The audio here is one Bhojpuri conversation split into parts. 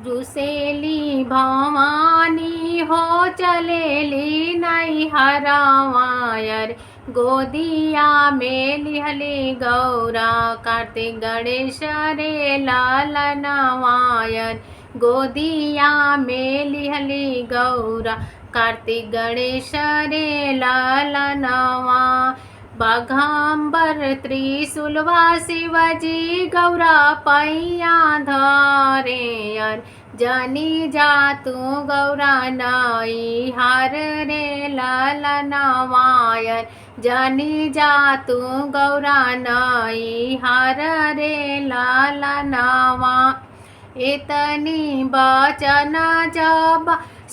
रुसेली भवानी हो चलेली नहीं हरावायर गोदिया में लिहली गौरा कार्तिक गणेश रे लालनवायर गोदिया में लिहली गौरा कार्तिक गणेश रे लालनवा बाघांबर त्रिशूलवा शिवजी गौरा पैया धरे जानी जा तू गौरा नाई हार रे लालनवायर जानी जा तू गौरा नाई हार रे लालनवा इतनी बचन जब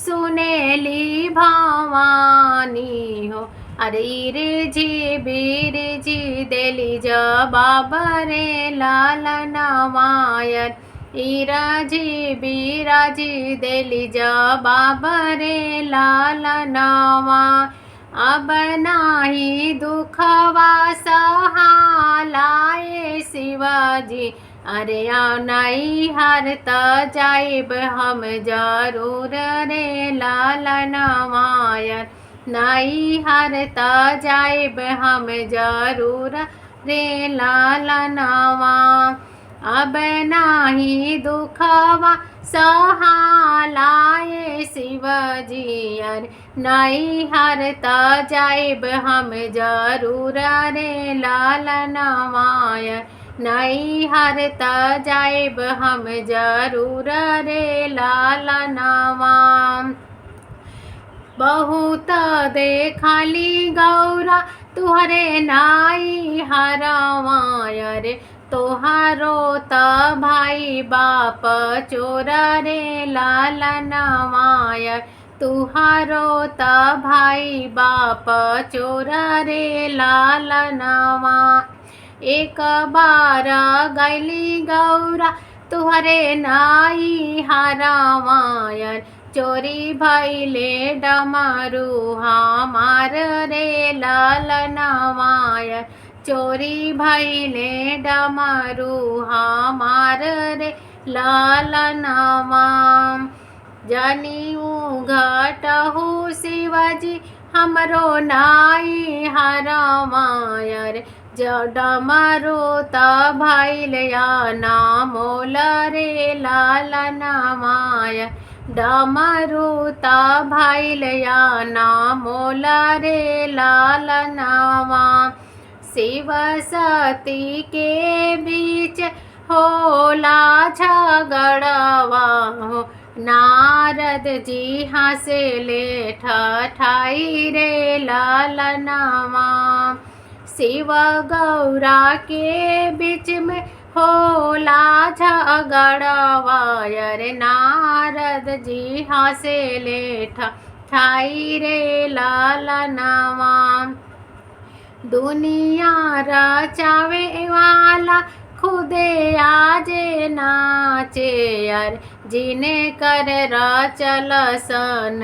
सुनेली भवानी हो अरे रे जी बीर जी देली जबाब रे लालनवायर इराजी बीराजी देली जबाब रे लालनवा अब नाही दुखवा सहालाए शिवाजी अरे नहीं हारत जाइब हम जरूर रे लालनवायर नहीं हारत जाइब हम जरूर रे लालनवा अब नाही दुखवा सहालाए शिवजी नहीं हारत जाइब हम जरूर रे लालनवायर नहीं हारत जाइब हम जरूर रे लालनवा बहुत देखाली गौरा तुहरे नाई हरावायर तोहारो त भाई बाप चोर रे लालनवायर तुहारो त भाई बाप चोर रे लालनवा एक बार गैली गौरा तुहरे नाई हरावायर चोरी भैले डमरू हमार रे लालनवायर चोरी भैले डमरू हमार रे लालनवा जनी घटहु शिवजी हमरो नाई हरावायर डमरू त भैलया नामोल रे लालनवायर डमरू त भैलया नामोल रे लालनवा शिव सती के बीच होला झगड़वा हो नारद जी हंसले ठाई रे लालनवा शिव गौरा के बीच में होला झगड़वायर नारद जी हंसले ठाई रे लालनवा दुनिया रचावे वाला खुदे आजे नाचे यार जिने कर रचल सन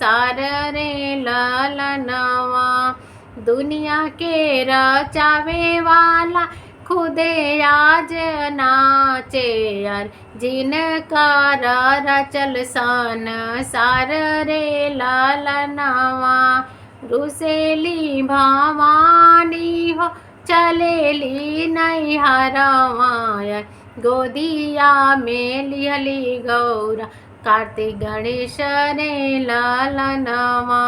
सार रे लालनवा दुनिया के रचावे वाला खुदे आज नाचे यार जिन कर रचल सन सार रे लालनवा रुसेली भवानी हो चलेली नहीं हरावायर गोदिया में लिहली गौरा कार्तिक गणेश रे लालनवा।